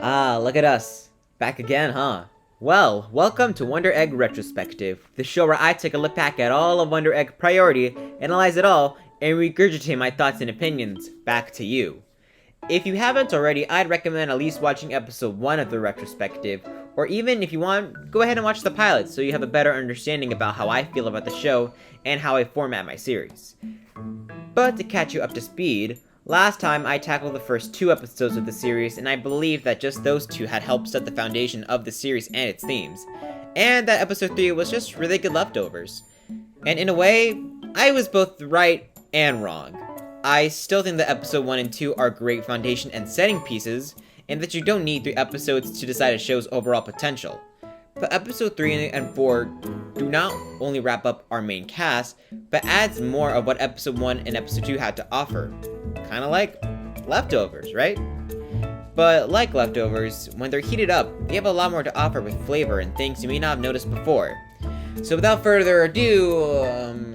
Ah, look at us. Back again, huh? Well, welcome to Wonder Egg Retrospective, the show where I take a look back at all of Wonder Egg priority, analyze it all, and regurgitate my thoughts and opinions back to you. If you haven't already, I'd recommend at least watching episode 1 of the retrospective, or even if you want, go ahead and watch the pilot so you have a better understanding about how I feel about the show and how I format my series. But to catch you up to speed, last time I tackled the first 2 episodes of the series, and I believe that just those 2 had helped set the foundation of the series and its themes, and that episode 3 was just really good leftovers. And in a way, I was both right and wrong. I still think that episode 1 and 2 are great foundation and setting pieces, and that you don't need 3 episodes to decide a show's overall potential. But episode 3 and 4 do not only wrap up our main cast, but adds more of what episode 1 and episode 2 had to offer. Kinda like leftovers, right? But like leftovers, when they're heated up, they have a lot more to offer with flavor and things you may not have noticed before. So without further ado,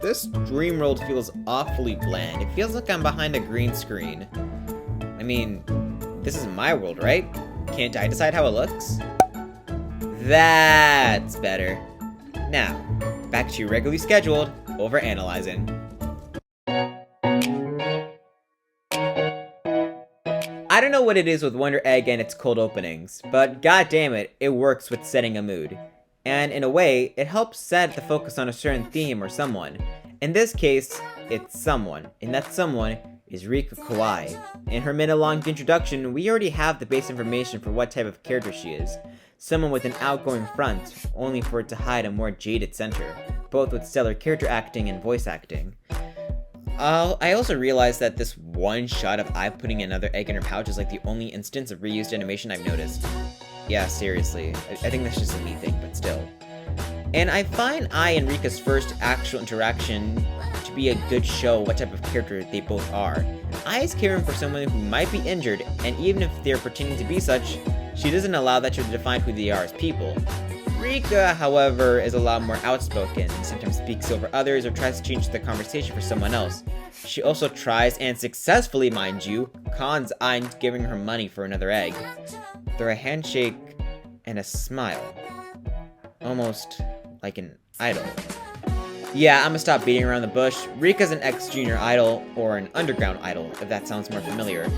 this dream world feels awfully bland. It feels like I'm behind a green screen. I mean, this is my world, right? Can't I decide how it looks? That's better. Now, back to your regularly scheduled overanalyzing. I don't know what it is with Wonder Egg and its cold openings, but goddammit, it works with setting a mood. And in a way, it helps set the focus on a certain theme or someone. In this case, it's someone, and that someone is Rika Kawai. In her minute-long introduction, we already have the base information for what type of character she is. Someone with an outgoing front, only for it to hide a more jaded center, both with stellar character acting and voice acting. I also realized that this one shot of Ai putting another egg in her pouch is like the only instance of reused animation I've noticed. Yeah, seriously. I think that's just a me thing, but still. And I find Ai and Rika's first actual interaction to be a good show what type of character they both are. Ai is caring for someone who might be injured, and even if they're pretending to be such, she doesn't allow that to define who they are as people. Rika, however, is a lot more outspoken, sometimes speaks over others or tries to change the conversation for someone else. She also tries, and successfully mind you, cons Ai into giving her money for another egg. Through a handshake and a smile. Almost like an idol. Yeah, I'ma stop beating around the bush. Rika's an ex-junior idol, or an underground idol, if that sounds more familiar.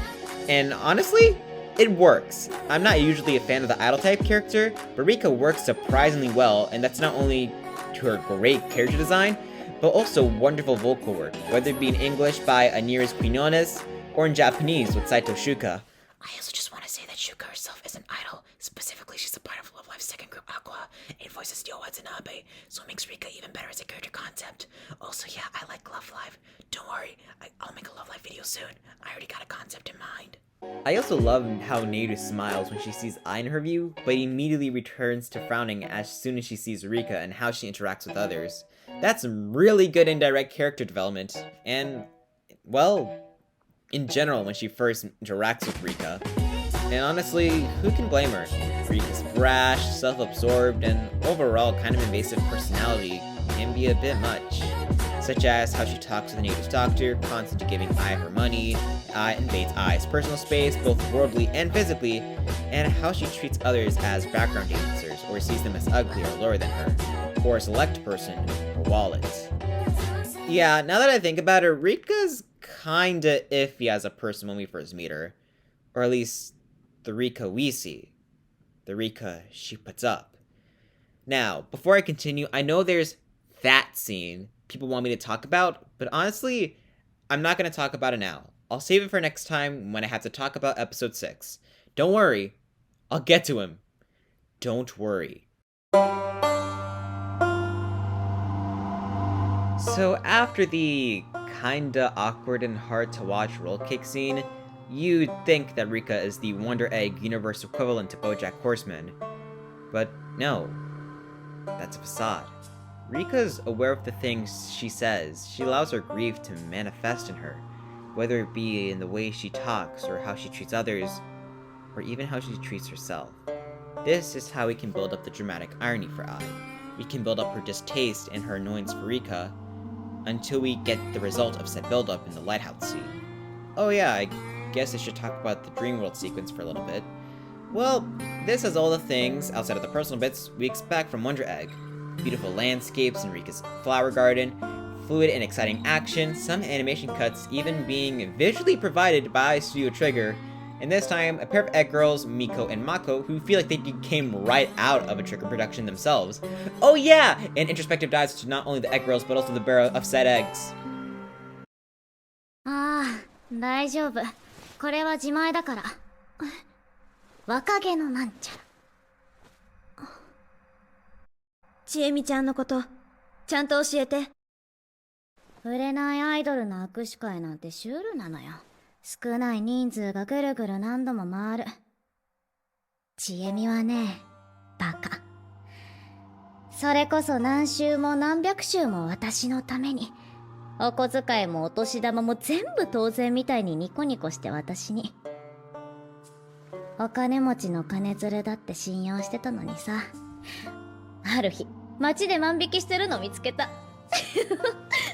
And honestly, it works. I'm not usually a fan of the idol type character, but Rika works surprisingly well, and that's not only to her great character design, but also wonderful vocal work, whether it be in English by Aniris Quinones, or in Japanese with Saito Shuka. I also just want to say that Shuka herself is an idol. Specifically, she's a part of Love Live's second group, Aqua, and voices Ryo Watanabe, so it makes Rika even better as a character concept. Also, yeah, I like Love Live. Don't worry, I'll make a Love Live video soon. I already got a concept in mind. I also love how Naru smiles when she sees Ai in her view, but immediately returns to frowning as soon as she sees Rika and how she interacts with others. That's some really good indirect character development, and, well, in general when she first interacts with Rika. And honestly, who can blame her? Rika's brash, self-absorbed, and overall kind of invasive personality can be a bit much. Such as how she talks to the native doctor, constantly giving Ai her money, invades Ai's personal space, both worldly and physically, and how she treats others as background dancers, or sees them as ugly or lower than her, or a select person, or wallet. Yeah, now that I think about it, Rika's kinda iffy as a person when we first meet her. Or at least, the Rika we see. The Rika she puts up. Now, before I continue, I know there's that scene people want me to talk about, but honestly, I'm not going to talk about it now. I'll save it for next time when I have to talk about episode 6. Don't worry, I'll get to him. Don't worry. So after the kinda awkward and hard to watch roll cake scene, you'd think that Rika is the Wonder Egg universe equivalent to BoJack Horseman. But no, that's a facade. Rika's aware of the things she says. She allows her grief to manifest in her, whether it be in the way she talks, or how she treats others, or even how she treats herself. This is how we can build up the dramatic irony for Ai. We can build up her distaste and her annoyance for Rika, until we get the result of said build-up in the lighthouse scene. Oh yeah, I guess I should talk about the Dream World sequence for a little bit. Well, this has all the things, outside of the personal bits, we expect from Wonder Egg. Beautiful landscapes in Rika's flower garden, fluid and exciting action, some animation cuts even being visually provided by Studio Trigger, and this time, a pair of egg girls, Miko and Mako, who feel like they came right out of a Trigger production themselves. Oh yeah! And introspective dives to not only the egg girls, but also the bearer of said eggs. ああ、大丈夫。これは自前だから。若気のなんちゃら。ちえみちゃんのこと、ちゃんと教えて。売れないアイドルの握手会なんてシュールなのよ。少ない人数がぐるぐる何度も回る。ちえみはね、バカ。それこそ何周も何百周も私のために。お小遣いもお年玉も全部当然みたいにニコニコして私に。お金持ちの金づるだって信用してたのにさ。ある日、街で万引きしてるの見つけた。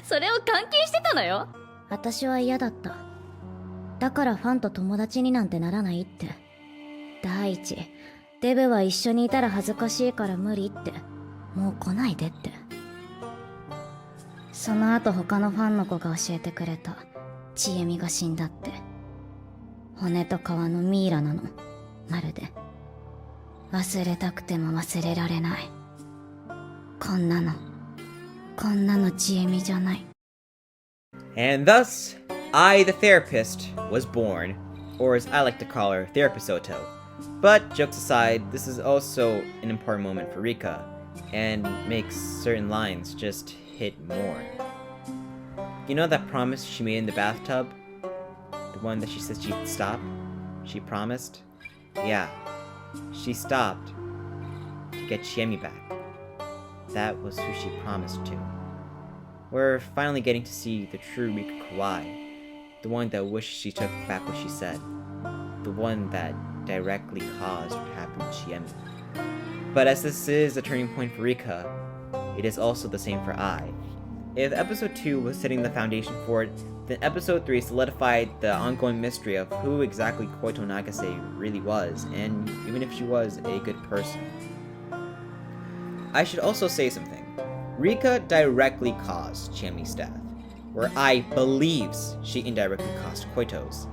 それを監禁してたのよ。私は嫌だった。だからファンと友達になんてならないって。第一、デブは一緒にいたら恥ずかしいから無理って。もう来ないでって。その後他のファンの子が教えてくれた。ちえみが死んだって。骨と皮のミイラなの。まるで。忘れたくても忘れられない。こんなのちえみじゃない。And thus, I, the therapist, was born, or as I like to call her, Therapist Oto. But, jokes aside, this is also an important moment for Rika, and makes certain lines just hit more. You know that promise she made in the bathtub? The one that she said she'd stop? She promised? Yeah, she stopped to get Chiemi back. That was who she promised to. We're finally getting to see the true Rika Kawai, the one that wished she took back what she said, the one that directly caused what happened to Chiemi. But as this is a turning point for Rika, it is also the same for I. If episode 2 was setting the foundation for it, then episode 3 solidified the ongoing mystery of who exactly Koito Nagase really was, and even if she was a good person. I should also say something. Rika directly caused Chiemi's death, where I believes she indirectly caused Koito's.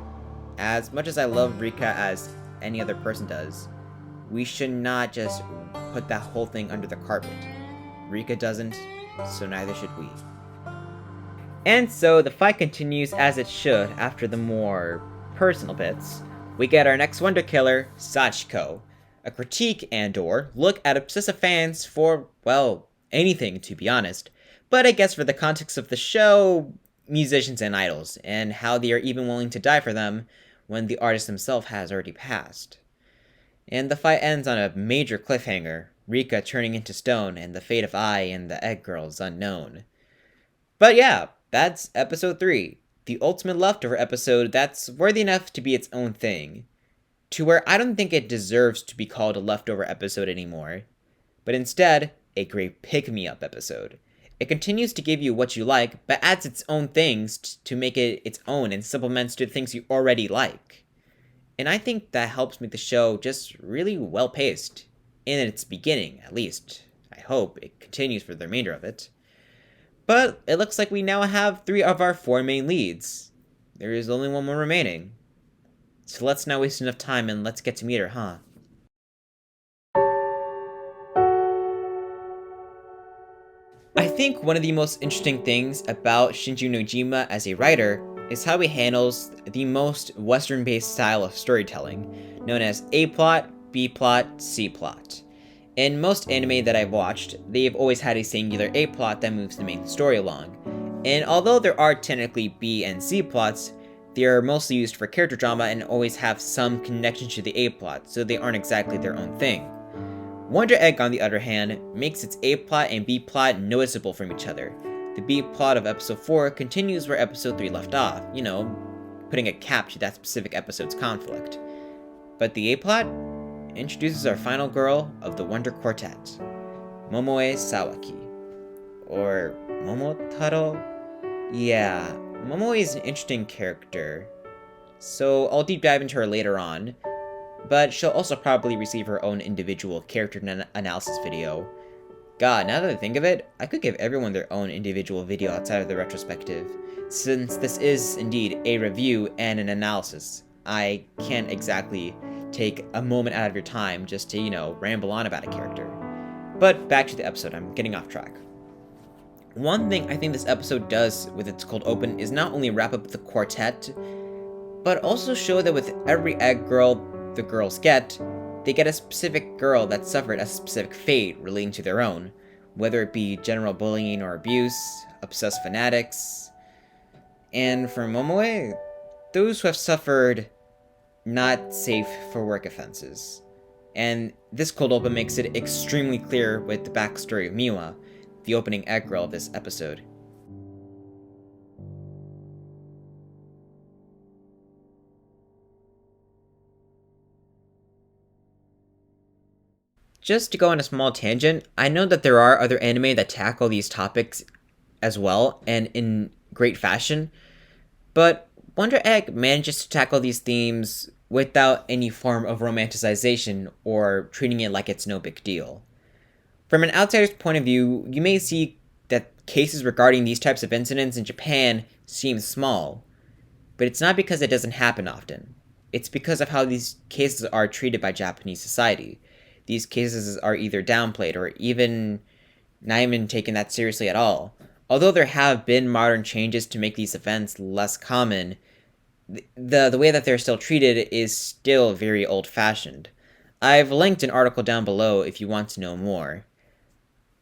As much as I love Rika as any other person does, we should not just put that whole thing under the carpet. Rika doesn't, so neither should we. And so the fight continues as it should after the more personal bits. We get our next Wonder Killer, Sachiko, a critique and/or look at obsessive fans for, well, anything to be honest, but I guess for the context of the show, musicians and idols, and how they are even willing to die for them when the artist himself has already passed. And the fight ends on a major cliffhanger, Rika turning into stone and the fate of I and the egg girls unknown. But yeah, that's episode 3, the ultimate leftover episode that's worthy enough to be its own thing, to where I don't think it deserves to be called a leftover episode anymore, but instead, a great pick-me-up episode. It continues to give you what you like, but adds its own things to make it its own and supplements to the things you already like. And I think that helps make the show just really well-paced. In its beginning, at least. I hope it continues for the remainder of it. But it looks like we now have 3 of our 4 main leads. There is only 1 more remaining. So let's not waste enough time and let's get to meet her, huh? I think one of the most interesting things about Shinju Nojima as a writer is how he handles the most Western-based style of storytelling, known as A-plot, B-plot, C-plot. In most anime that I've watched, they've always had a singular A-plot that moves the main story along, and although there are technically B and C plots, they are mostly used for character drama and always have some connection to the A-plot, so they aren't exactly their own thing. Wonder Egg, on the other hand, makes its A-plot and B-plot noticeable from each other. The B-plot of episode 4 continues where episode 3 left off, putting a cap to that specific episode's conflict. But the A-plot introduces our final girl of the Wonder Quartet, Momoe Sawaki. Or Momotaro? Yeah, Momoe is an interesting character. so I'll deep dive into her later on, but she'll also probably receive her own individual character analysis video. God, now that I think of it, I could give everyone their own individual video outside of the retrospective, since this is indeed a review and an analysis. I can't exactly take a moment out of your time just to, ramble on about a character. But back to the episode, I'm getting off track. One thing I think this episode does with its cold open is not only wrap up the quartet, but also show that with every egg girl the girls get, they get a specific girl that suffered a specific fate relating to their own, whether it be general bullying or abuse, obsessed fanatics, and for Momoe, those who have suffered not safe for work offenses. And this cold open makes it extremely clear with the backstory of Miwa, the opening egg girl of this episode. Just to go on a small tangent, I know that there are other anime that tackle these topics as well, and in great fashion, but Wonder Egg manages to tackle these themes without any form of romanticization or treating it like it's no big deal. From an outsider's point of view, you may see that cases regarding these types of incidents in Japan seem small, but it's not because it doesn't happen often. It's because of how these cases are treated by Japanese society. These cases are either downplayed or not even taken that seriously at all. Although there have been modern changes to make these events less common, the way that they're still treated is still very old-fashioned. I've linked an article down below if you want to know more.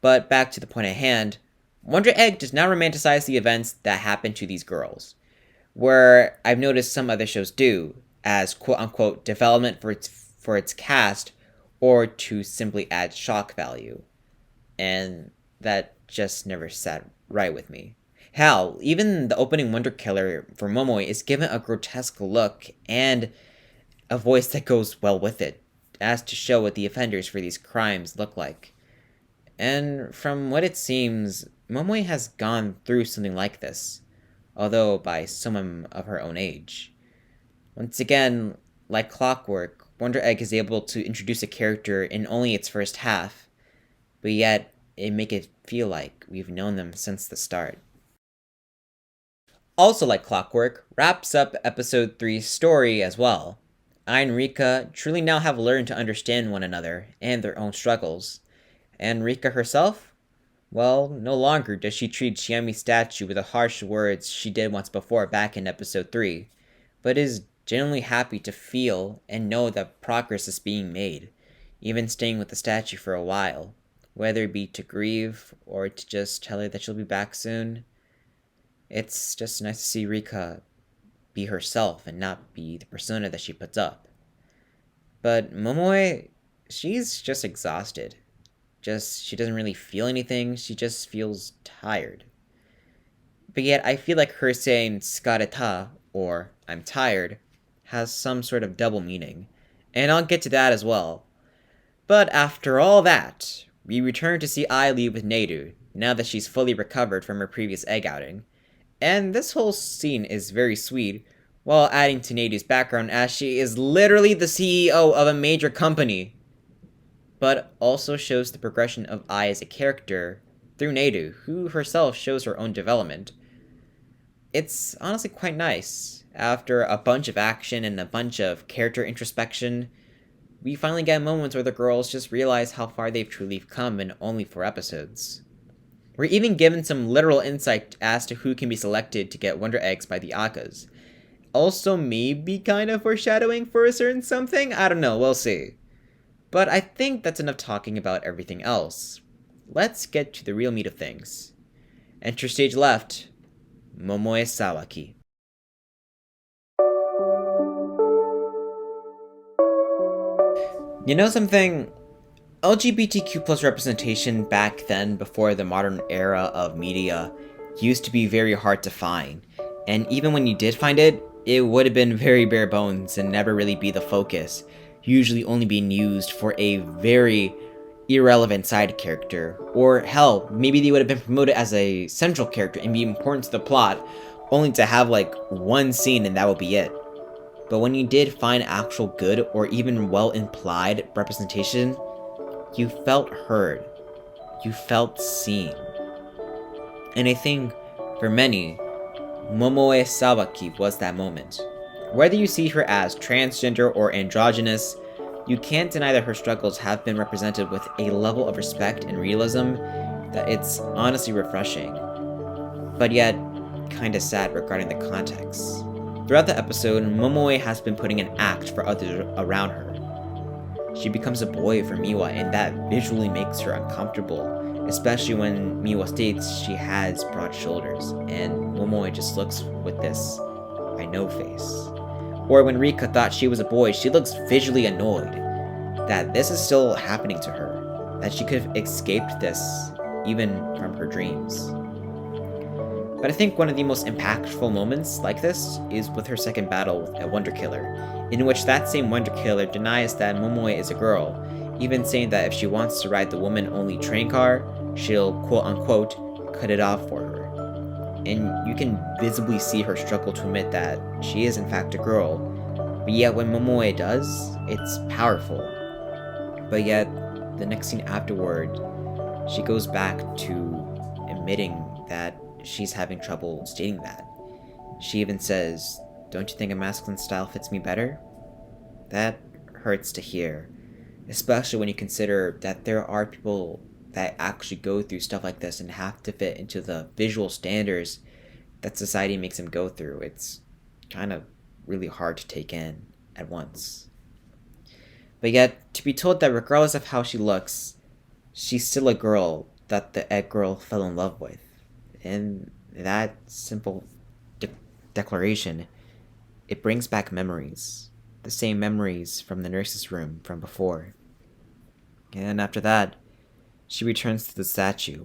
But back to the point at hand, Wonder Egg does not romanticize the events that happen to these girls, where I've noticed some other shows do, as quote-unquote development for its cast, or to simply add shock value. And that just never sat right with me. Hell, even the opening Wonder Killer for Momoe is given a grotesque look and a voice that goes well with it, as to show what the offenders for these crimes look like. And from what it seems, Momoe has gone through something like this, although by someone of her own age. Once again, like clockwork, Wonder Egg is able to introduce a character in only its first half, but yet it make it feel like we've known them since the start. Also like clockwork, wraps up episode 3's story as well. Ai and Rika truly now have learned to understand one another and their own struggles. And Rika herself? Well, no longer does she treat Chiami's statue with the harsh words she did once before back in episode 3, but is genuinely happy to feel and know that progress is being made, even staying with the statue for a while, whether it be to grieve or to just tell her that she'll be back soon. It's just nice to see Rika be herself and not be the persona that she puts up. But Momoe, she's just exhausted. She doesn't really feel anything, she just feels tired. But yet I feel like her saying "skareta" or "I'm tired" has some sort of double meaning, and I'll get to that as well. But after all that, we return to see Ai leave with Neiru, now that she's fully recovered from her previous egg outing. And this whole scene is very sweet, while adding to Neiru's background as she is literally the CEO of a major company. But also shows the progression of Ai as a character through Neiru, who herself shows her own development. It's honestly quite nice. After a bunch of action and a bunch of character introspection, we finally get moments where the girls just realize how far they've truly come in only 4 episodes. We're even given some literal insight as to who can be selected to get Wonder Eggs by the Akas. Also maybe kind of foreshadowing for a certain something? I don't know, we'll see. But I think that's enough talking about everything else. Let's get to the real meat of things. Enter stage left, Momoe Sawaki. You know something? LGBTQ plus representation back then, before the modern era of media, used to be very hard to find. And even when you did find it, it would have been very bare bones and never really be the focus, usually only being used for a very irrelevant side character. Or hell, maybe they would have been promoted as a central character and be important to the plot, only to have like one scene and that would be it. but when you did find actual good or even well-implied representation, you felt heard. You felt seen. And I think, for many, Momoe Sawaki was that moment. Whether you see her as transgender or androgynous, you can't deny that her struggles have been represented with a level of respect and realism that it's honestly refreshing, but yet kinda sad regarding the context. Throughout the episode, Momoe has been putting an act for others around her. She becomes a boy for Miwa, and that visually makes her uncomfortable, especially when Miwa states she has broad shoulders, and Momoe just looks with this I know face. Or when Rika thought she was a boy, she looks visually annoyed that this is still happening to her, that she could have escaped this even from her dreams. But I think one of the most impactful moments like this is with her second battle with a Wonder Killer, in which that same Wonder Killer denies that Momoe is a girl, even saying that if she wants to ride the woman-only train car, she'll quote-unquote cut it off for her. And you can visibly see her struggle to admit that she is in fact a girl, but yet when Momoe does, it's powerful. But yet, the next scene afterward, she goes back to admitting that she's having trouble stating that. She even says, "Don't you think a masculine style fits me better?" That hurts to hear, especially when you consider that there are people that actually go through stuff like this and have to fit into the visual standards that society makes them go through. It's kind of really hard to take in at once. But yet, to be told that regardless of how she looks, she's still a girl that the Egg Girl fell in love with. And that simple declaration, it brings back memories. The same memories from the nurse's room from before. And after that, she returns to the statue,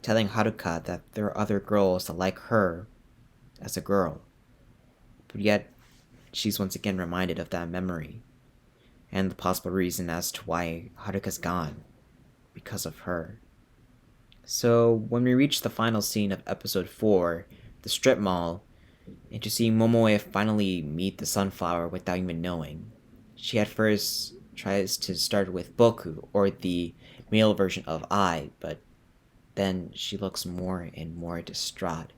telling Haruka that there are other girls that like her as a girl. But yet, she's once again reminded of that memory, and the possible reason as to why Haruka's gone, because of her. So, when we reach the final scene of episode 4, the strip mall, and to see Momoe finally meet the sunflower without even knowing, she at first tries to start with Boku, or the male version of I, but then she looks more and more distraught,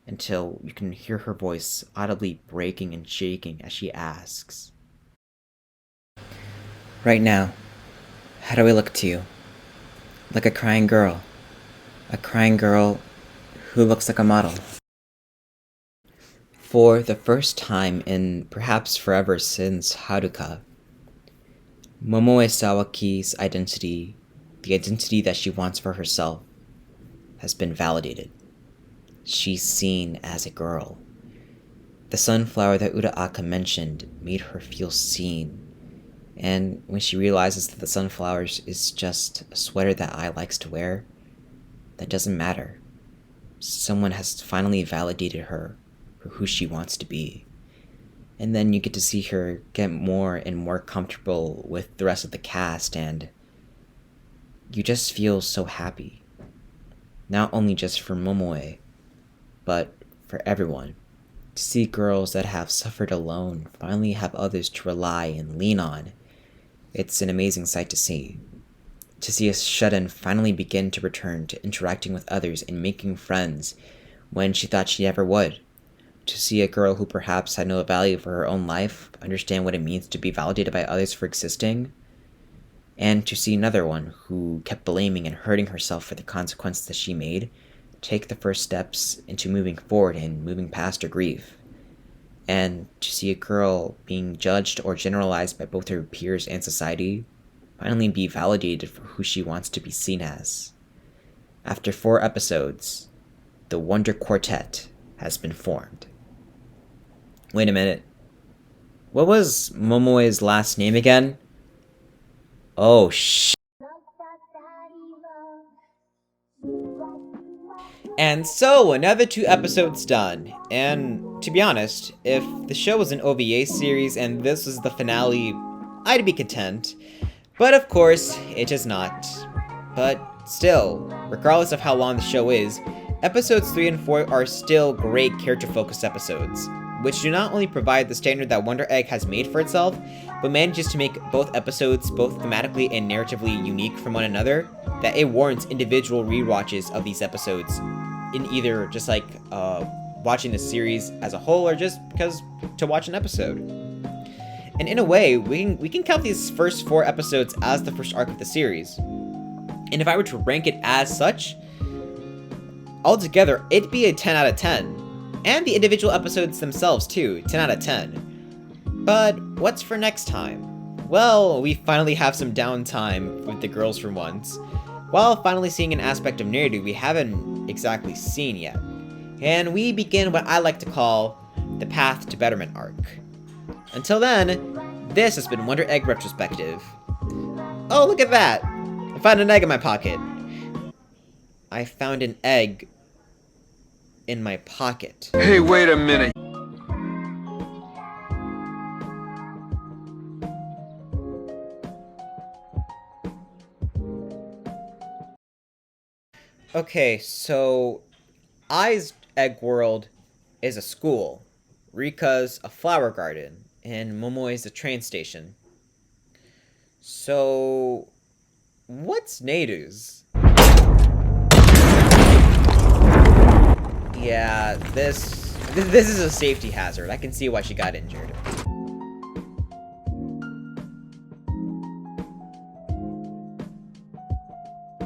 until you can hear her voice audibly breaking and shaking as she asks, "Right now, how do I look to you? Like a crying girl. A crying girl who looks like a model." For the first time in perhaps forever since Haruka, Momoe Sawaki's identity, the identity that she wants for herself, has been validated. She's seen as a girl. The sunflower that Uraraka mentioned made her feel seen, and when she realizes that the sunflower is just a sweater that Ai likes to wear, that doesn't matter. Someone has finally validated her for who she wants to be. And then you get to see her get more and more comfortable with the rest of the cast, and you just feel so happy. Not only just for Momoe, but for everyone. To see girls that have suffered alone finally have others to rely and lean on. It's an amazing sight to see. To see a shut-in finally begin to return to interacting with others and making friends when she thought she never would. To see a girl who perhaps had no value for her own life understand what it means to be validated by others for existing. And to see another one who kept blaming and hurting herself for the consequences that she made take the first steps into moving forward and moving past her grief. And to see a girl being judged or generalized by both her peers and society finally be validated for who she wants to be seen as. After 4 episodes, the Wonder Quartet has been formed. Wait a minute. What was Momoe's last name again? Oh, And so, another 2 episodes done. And to be honest, if the show was an OVA series and this was the finale, I'd be content. But of course, it is not. But still, regardless of how long the show is, episodes 3 and 4 are still great character-focused episodes. which do not only provide the standard that Wonder Egg has made for itself, but manages to make both episodes both thematically and narratively unique from one another, that it warrants individual rewatches of these episodes, in either just like watching the series as a whole or just because to watch an episode. And in a way, we can count these first 4 episodes as the first arc of the series. And if I were to rank it as such, altogether, it'd be a 10 out of 10. And the individual episodes themselves too, 10 out of 10. But what's for next time? Well, we finally have some downtime with the girls for once, while finally seeing an aspect of narrative we haven't exactly seen yet. And we begin what I like to call the Path to Betterment arc. Until then, this has been Wonder Egg Retrospective. Oh, look at that! I found an egg in my pocket. I found an egg in my pocket. Hey, wait a minute. Okay, so Ai's Egg World is a school, Rika's a flower garden, and Momoe's a train station. So, what's Neiru's? Yeah, this is a safety hazard. I can see why she got injured.